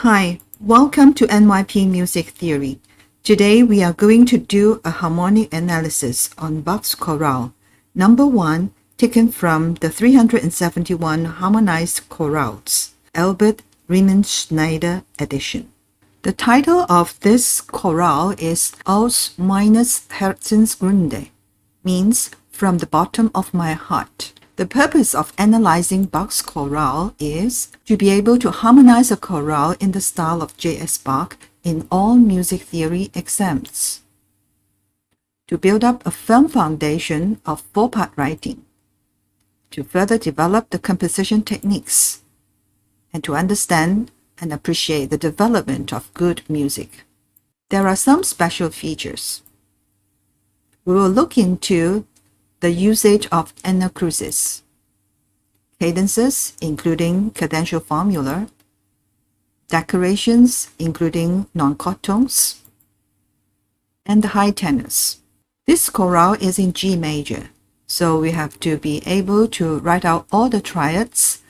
Hi, welcome to NYP Music Theory. Today we are going to do a harmonic analysis on Bach's chorale, number 1, taken from the 371 Harmonized Chorales, Albert Riemenschneider edition. The title of this chorale is Aus meines Herzensgründe, means from the bottom of my heart. The purpose of analyzing Bach's chorale is to be able to harmonize a chorale in the style of J.S. Bach in all music theory exams, to build up a firm foundation of four-part writing, to further develop the composition techniques, and to understand and appreciate the development of good music. There are some special features. We will look into the usage of anacrusis, cadences including cadential formula, decorations including non-chord tones, and the high tenors. This chorale is in G major, so we have to be able to write out all the triads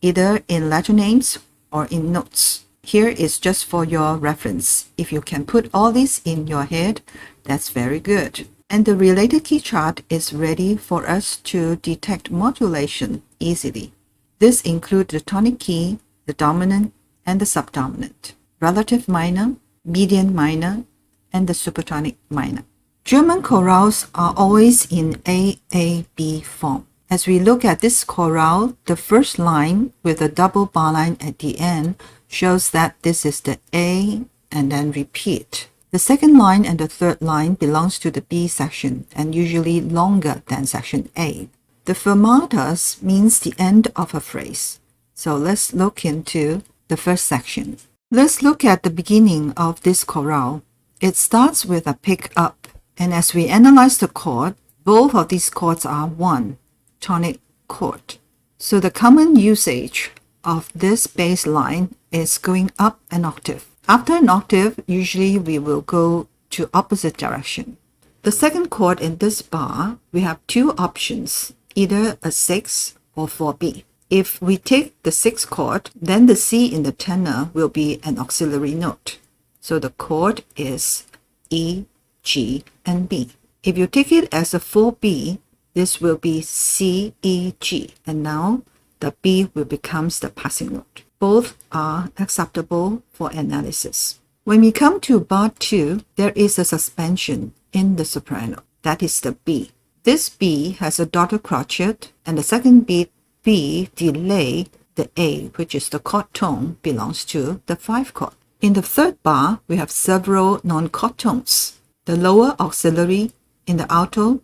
either in letter names or in notes. Here is just for your reference. If you can put all this in your head, that's very good. And the related key chart is ready for us to detect modulation easily. This includes the tonic key, the dominant, and the subdominant, relative minor, median minor, and the supertonic minor. German chorales are always in AAB form. As we look at this chorale, the first line with a double bar line at the end shows that this is the A and then repeat. The second line and the third line belongs to the B section and usually longer than section A. The fermatas means the end of a phrase. So let's look into the first section. Let's look at the beginning of this chorale. It starts with a pick up, and as we analyze the chord, both of these chords are one tonic chord. So the common usage of this bass line is going up an octave. After an octave, usually we will go to opposite direction. The second chord in this bar, we have two options, either a 6 or 4B. If we take the 6th chord, then the C in the tenor will be an auxiliary note. So the chord is E, G, and B. If you take it as a 4B, this will be C, E, G, and now the B will become the passing note. Both are acceptable for analysis. When we come to bar 2, there is a suspension in the soprano. That is the B. This B has a dotted crotchet, and the second beat B delay the A, which is the chord tone, belongs to the 5 chord. In the third bar, we have several non-chord tones. The lower auxiliary in the alto,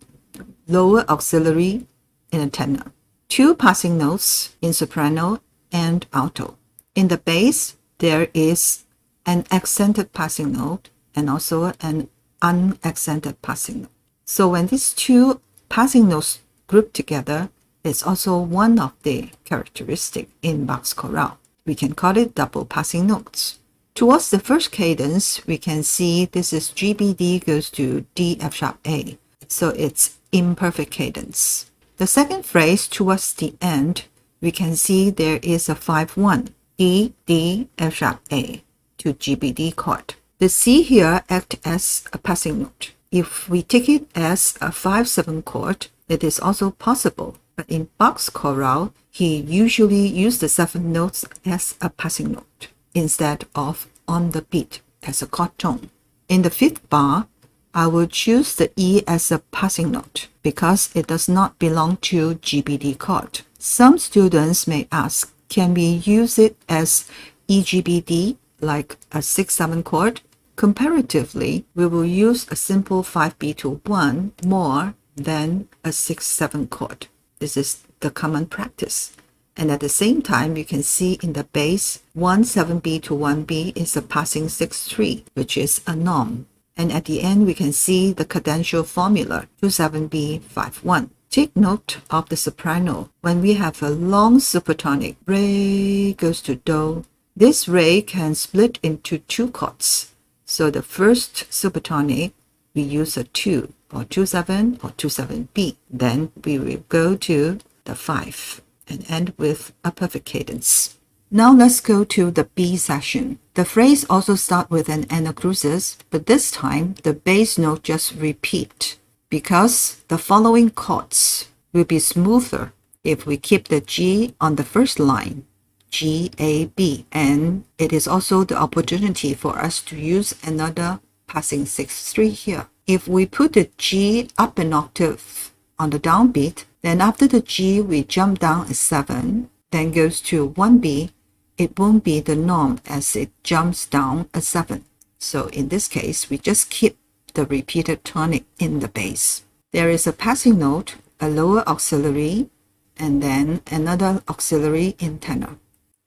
lower auxiliary in the tenor. 2 passing notes in soprano and alto. In the bass, there is an accented passing note and also an unaccented passing note. So when these two passing notes group together, it's also one of the characteristics in Bach's chorale. We can call it double passing notes. Towards the first cadence, we can see this is GBD goes to D, F sharp, A. So it's imperfect cadence. The second phrase towards the end, we can see there is a 5-1. E, D, F sharp, A to GBD chord. The C here acts as a passing note. If we take it as a 5-7 chord, it is also possible. But in Bach's chorale, he usually used the 7 notes as a passing note instead of on the beat as a chord tone. In the 5th bar, I will choose the E as a passing note because it does not belong to GBD chord. Some students may ask, can we use it as EGBD, like a 6-7 chord? Comparatively, we will use a simple 5B to 1 more than a 6-7 chord. This is the common practice. And at the same time, you can see in the bass, 1-7B to 1B is a passing 6-3, which is a norm. And at the end, we can see the cadential formula, 2-7B, 5-1. Take note of the soprano. When we have a long supertonic, re goes to do, this re can split into 2 chords. So the first supertonic, we use a 2 or 2-7 or 2-7B. Then we will go to the 5 and end with a perfect cadence. Now let's go to the B section. The phrase also starts with an anacrusis, but this time the bass note just repeat because the following chords will be smoother if we keep the G on the first line, G, A, B. And it is also the opportunity for us to use another passing 6/3 here. If we put the G up an octave on the downbeat, then after the G we jump down a 7, then goes to 1B, it won't be the norm as it jumps down a 7. So in this case, we just keep the repeated tonic in the bass. There is a passing note, a lower auxiliary, and then another auxiliary in tenor.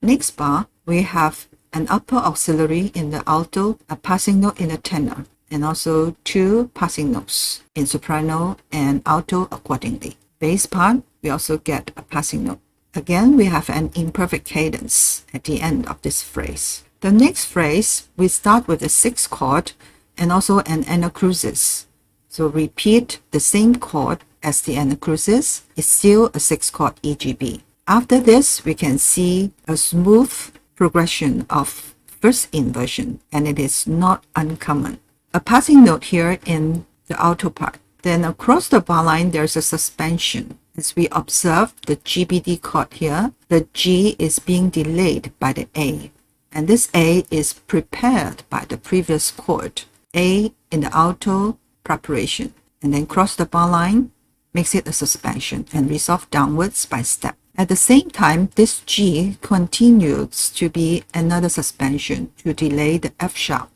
Next bar, we have an upper auxiliary in the alto, a passing note in the tenor, and also 2 passing notes in soprano and alto accordingly. Bass part, we also get a passing note. Again, we have an imperfect cadence at the end of this phrase. The next phrase, we start with a 6th chord and also an anacrusis. So repeat the same chord as the anacrusis. It's still a 6th chord EGB. After this, we can see a smooth progression of first inversion, and it is not uncommon. A passing note here in the alto part. Then across the bar line, there's a suspension. As we observe the GBD chord here, the G is being delayed by the A. And this A is prepared by the previous chord. A in the alto preparation. And then cross the bar line, makes it a suspension and resolve downwards by step. At the same time, this G continues to be another suspension to delay the F sharp,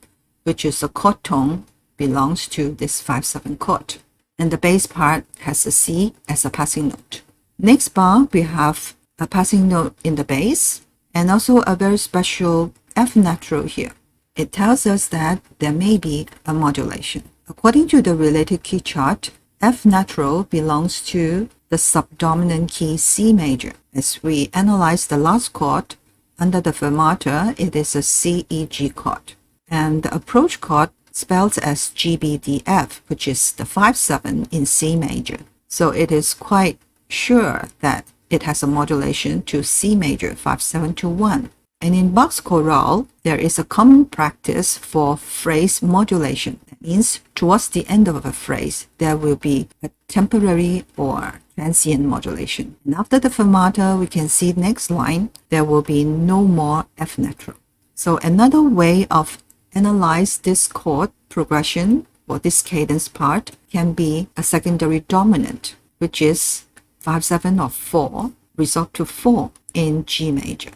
which is a chord tone belongs to this 5/7 chord. And the bass part has a C as a passing note. Next bar, we have a passing note in the bass and also a very special F natural here. It tells us that there may be a modulation. According to the related key chart, F natural belongs to the subdominant key C major. As we analyze the last chord, under the fermata, it is a C, E, G chord. And the approach chord spelled as GBDF, which is the 5/7 in C major. So it is quite sure that it has a modulation to C major 5/7 to 1. And in Bach's chorale, there is a common practice for phrase modulation. That means towards the end of a phrase, there will be a temporary or transient modulation. And after the fermata, we can see next line, there will be no more F natural. So another way of analyze this chord progression for this cadence part can be a secondary dominant, which is 5/7 or 4, resolved to 4 in G major.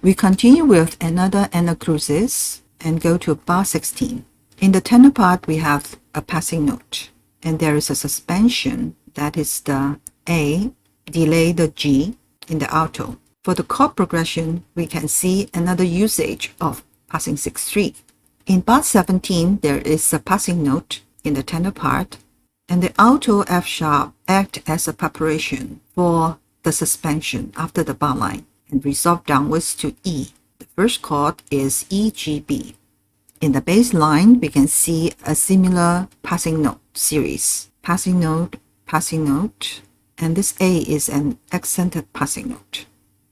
We continue with another anacrusis and go to bar 16. In the tenor part, we have a passing note, and there is a suspension, that is the A, delay the G in the alto. For the chord progression, we can see another usage of passing 6/3. In bar 17, there is a passing note in the tenor part, and the alto F sharp act as a preparation for the suspension after the bar line and resolve downwards to E. The first chord is E, G, B. In the bass line, we can see a similar passing note series. Passing note, and this A is an accented passing note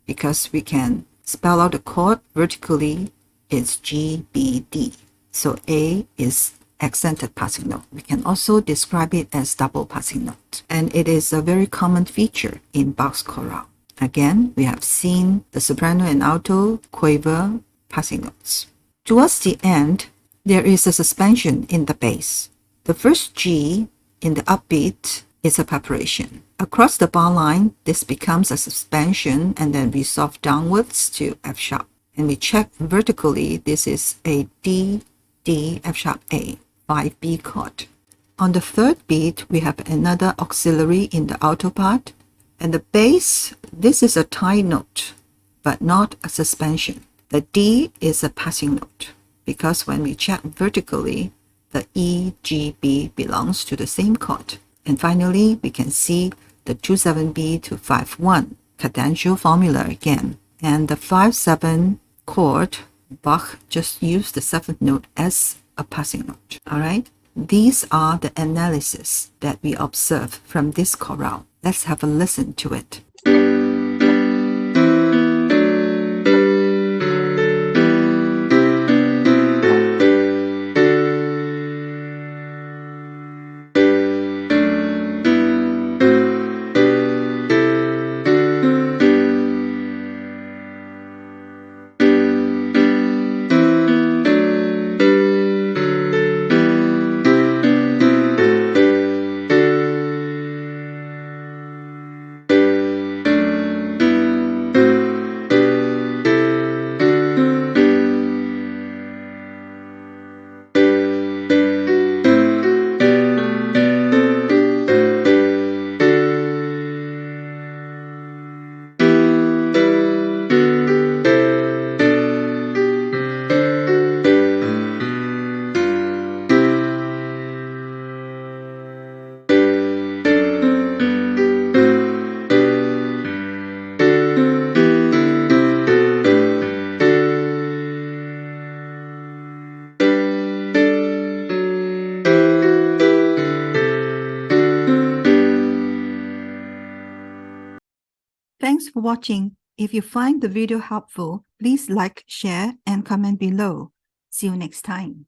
because we can spell out the chord vertically, it's G, B, D. So A is accented passing note. We can also describe it as double passing note. And it is a very common feature in Bach's chorale. Again, we have seen the soprano and alto quaver passing notes. Towards the end, there is a suspension in the bass. The first G in the upbeat is a preparation. Across the bar line, this becomes a suspension and then resolve downwards to F sharp. And we check vertically, this is a D, D, F sharp A, 5B chord. On the third beat, we have another auxiliary in the alto part. And the bass, this is a tie note, but not a suspension. The D is a passing note because when we check vertically, the E, G, B belongs to the same chord. And finally, we can see the 2/7B to 5/1 cadential formula again. And the 5/7 chord, Bach just used the 7th note as a passing note. All right. These are the analysis that we observe from this chorale. Let's have a listen to it. Thanks for watching. If you find the video helpful, please like, share, and comment below. See you next time.